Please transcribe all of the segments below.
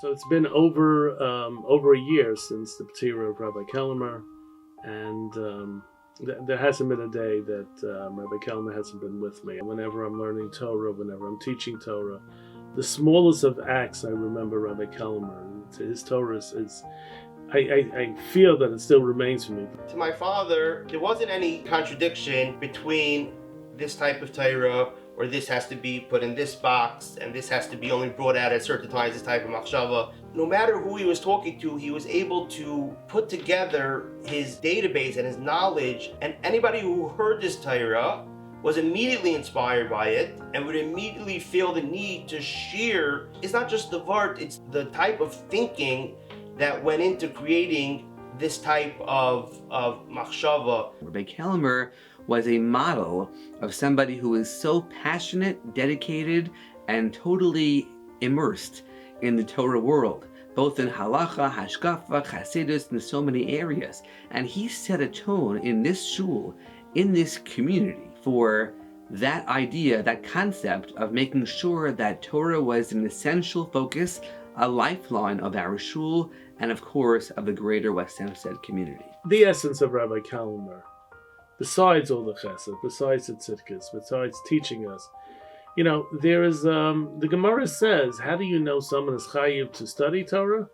So it's been over a year since the P'tira of Rabbi Kelemer, and there hasn't been a day that Rabbi Kelemer hasn't been with me. Whenever I'm learning Torah, whenever I'm teaching Torah, the smallest of acts I remember Rabbi Kelemer. His Torah is I feel that it still remains for me. To my father, there wasn't any contradiction between this type of Torah, or this has to be put in this box, and this has to be only brought out at certain times, this type of machshava. No matter who he was talking to, he was able to put together his database and his knowledge, and anybody who heard this Torah was immediately inspired by it and would immediately feel the need to share. It's not just the vart, it's the type of thinking that went into creating this type of machshava. Rabbi Kelemer was a model of somebody who is so passionate, dedicated, and totally immersed in the Torah world, both in halacha, hashkafa, chassidus, and so many areas. And he set a tone in this shul, in this community, for that idea, that concept of making sure that Torah was an essential focus, a lifeline of our shul, and of course of the greater West Hempstead community. The essence of Rabbi Kelemer, besides all the chesed, besides the tzidkes, besides teaching us, there is, the Gemara says, how do you know someone is chayiv to study Torah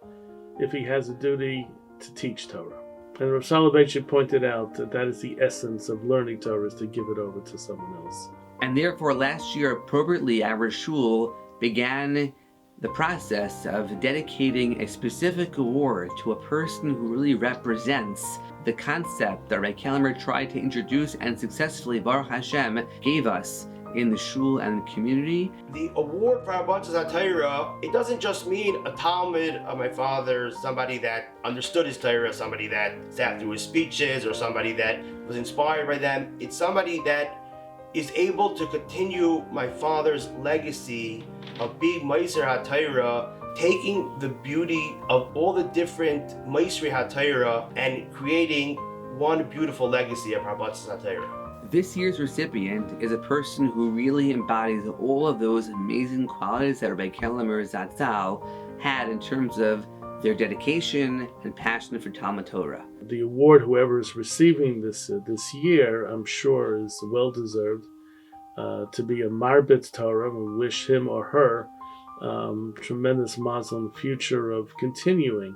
if he has a duty to teach Torah? And Rav Soloveitchik pointed out that is the essence of learning Torah, is to give it over to someone else. And therefore last year, appropriately, our shul began the process of dedicating a specific award to a person who really represents the concept that Rabbi Kelemer tried to introduce and successfully, Baruch Hashem, gave us in the shul and the community. The award for Harbatzes HaTorah, it doesn't just mean a Talmud of my father, somebody that understood his Torah, somebody that sat through his speeches, or somebody that was inspired by them. It's somebody that is able to continue my father's legacy of being Meiser HaTorah, taking the beauty of all the different Meisri HaTorah and creating one beautiful legacy of Harbatzes HaTorah. This year's recipient is a person who really embodies all of those amazing qualities that Rabbi Kelemer ZT had in terms of their dedication and passion for Talmud Torah. The award, whoever is receiving this year, I'm sure is well deserved to be a Marbit Torah. We wish him or her tremendous mazel in the future of continuing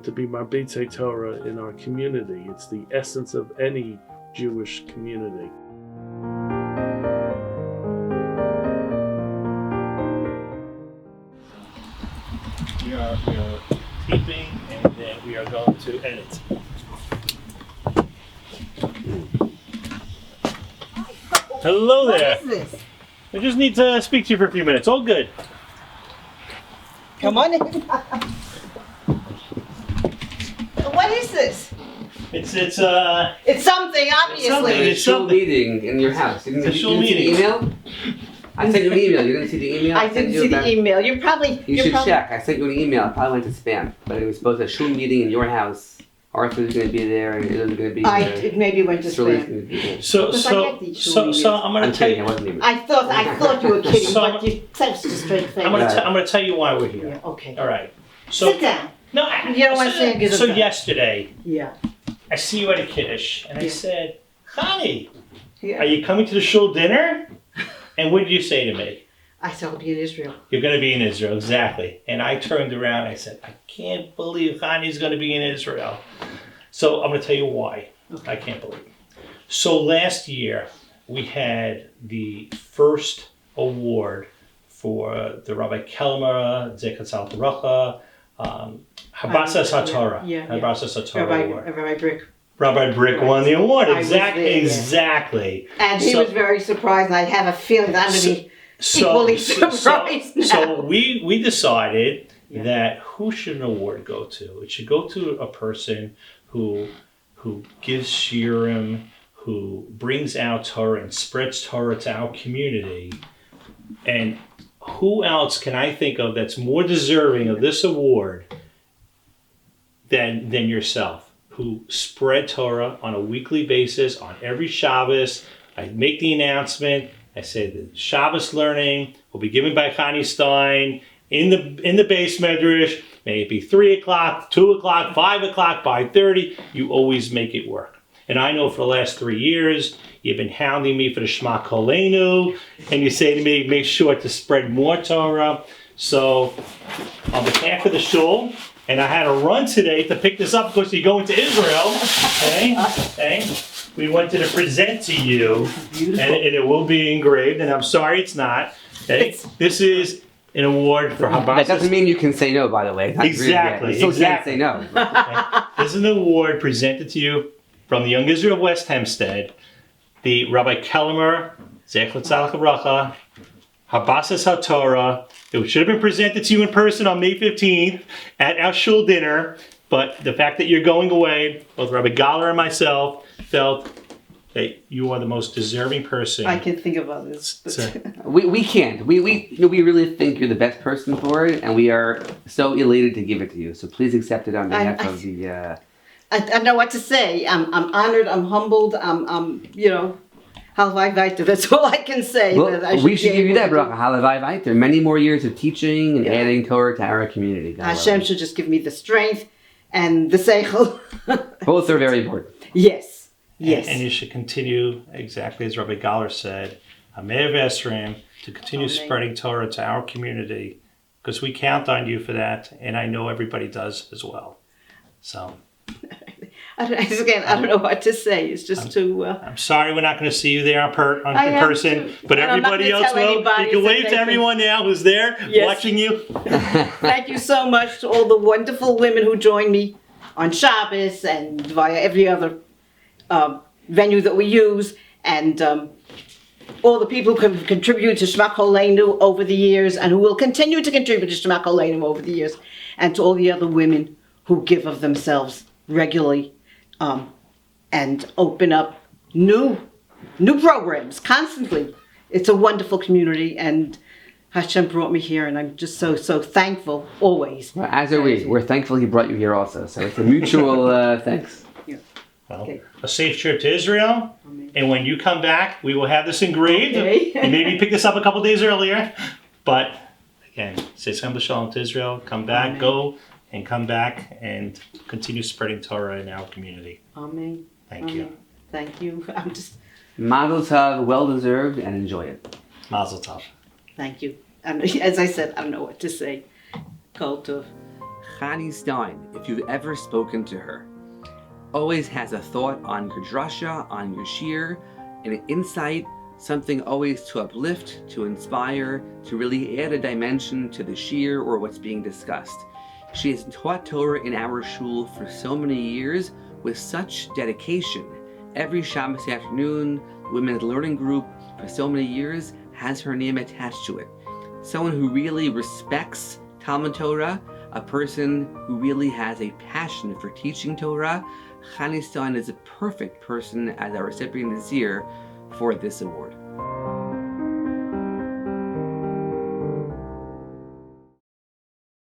to be Marbit Torah in our community. It's the essence of any Jewish community. We are taping, and then we are going to edit. Hello there. What is this? I just need to speak to you for a few minutes. All good. Come on in. What is this? It's It's something, obviously. It's A shul something. meeting in your house. You didn't, It's a you shul didn't see the meeting. email? I sent you an email. You didn't see the email? I didn't see the email. You You should check. I sent you an email. It probably went to spam. But it was supposed to be a shul meeting in your house. Arthur's going to be there, and Il's going to be there. It maybe went to Shirley's spam. going to be there. so Because I get these shul so I'm gonna emails. I'm tell kidding. I you. wasn't even. I thought you were kidding, So- but you said such a straight face. I'm gonna tell you why we're here. Yeah, okay. All right. So Sit down. no, You don't want to say it. So yesterday, Yeah. I see you at a kiddush, and I Yeah. said, "Honey, Yeah. are you coming to the shul dinner?" And what did you say to me? I said I'll be in Israel. You're going to be in Israel, exactly. And I turned around and I said, I can't believe Channie's going to be in Israel. So I'm going to tell you why. I can't believe it. So last year, we had the first award for the Rabbi Kelemer ZT, Harbatzes HaTorah. Yeah. Harbatzes HaTorah Award. Rabbi Brick. Rabbi Brick won the award. I was there, yeah. Exactly. And he So- was very surprised, and I have a feeling that I'm going to be equally surprised now. So we decided Yeah. that who should an award go to? It should go to a person who gives shiurim, who brings out Torah and spreads Torah to our community. And who else can I think of that's more deserving of this award than yourself, who spread Torah on a weekly basis, on every Shabbos. I make the announcement. I say the Shabbos learning will be given by Channie Stein, in the base medrash. May it be 3 o'clock, 2 o'clock, 5 o'clock, 5:30. You always make it work. And I know for the last 3 years, you've been hounding me for the Shema Kolenu, and you say to me, make sure to spread more Torah. So, on behalf of the shul, and I had to run today to pick this up because you're going to Israel, okay? We wanted to present to you, and it will be engraved, and I'm sorry it's not. Okay? This is an award for Harbatzes. That doesn't mean you can say no, by the way. Exactly. You still can't say no. Okay? This is an award presented to you from the Young Israel of West Hempstead, the Rabbi Kelemer ZT, Harbatzes HaTorah. It should have been presented to you in person on May 15th at our shul dinner, but the fact that you're going away, both Rabbi Galler and myself felt that you are the most deserving person. I can think of others. We can't. We really think you're the best person for it, and we are so elated to give it to you. So please accept it on behalf of the... I know what to say. I'm honored. I'm humbled. I'm Halavai Weiter. That's all I can say. Well, we should give you that, bracha. Halavai Weiter. Many more years of teaching and adding Torah to our community. Hashem should just give me the strength and the seichel. Both are very important. Yes. Yes. And you should continue, exactly as Rabbi Galler said, Marah D'Asrah, to continue spreading Torah to our community, because we count on you for that, and I know everybody does as well. So... I don't know what to say. It's just I'm sorry we're not going to see you there in person, but everybody else will. You can wave to everyone now who's there watching you. Thank you so much to all the wonderful women who joined me on Shabbos and via every other venue that we use, and all the people who have contributed to Shema Kolenu over the years and who will continue to contribute to Shema Kolenu over the years, and to all the other women who give of themselves regularly and open up new programs constantly. It's a wonderful community, and Hashem brought me here, and I'm just so thankful always. Well, as are we. We're thankful He brought you here also. So it's a mutual thanks. Yeah. Well, a safe trip to Israel. Amen. And when you come back, we will have this engraved. Okay. And maybe pick this up a couple days earlier. But again, say Shalom to Israel. Come back, Amen. Go. And come back and continue spreading Torah in our community. Amen. Thank you. Thank you. I'm just... Mazel tov, well deserved, and enjoy it. Mazel tov. Thank you. And as I said, I don't know what to say. Kol tov. Channie Stein, if you've ever spoken to her, always has a thought on your drasha, on your shir, an insight, something always to uplift, to inspire, to really add a dimension to the shir or what's being discussed. She has taught Torah in our shul for so many years with such dedication. Every Shabbos afternoon, the Women's Learning Group for so many years has her name attached to it. Someone who really respects Talmud Torah, a person who really has a passion for teaching Torah. Channie Stein is a perfect person as our recipient this year for this award.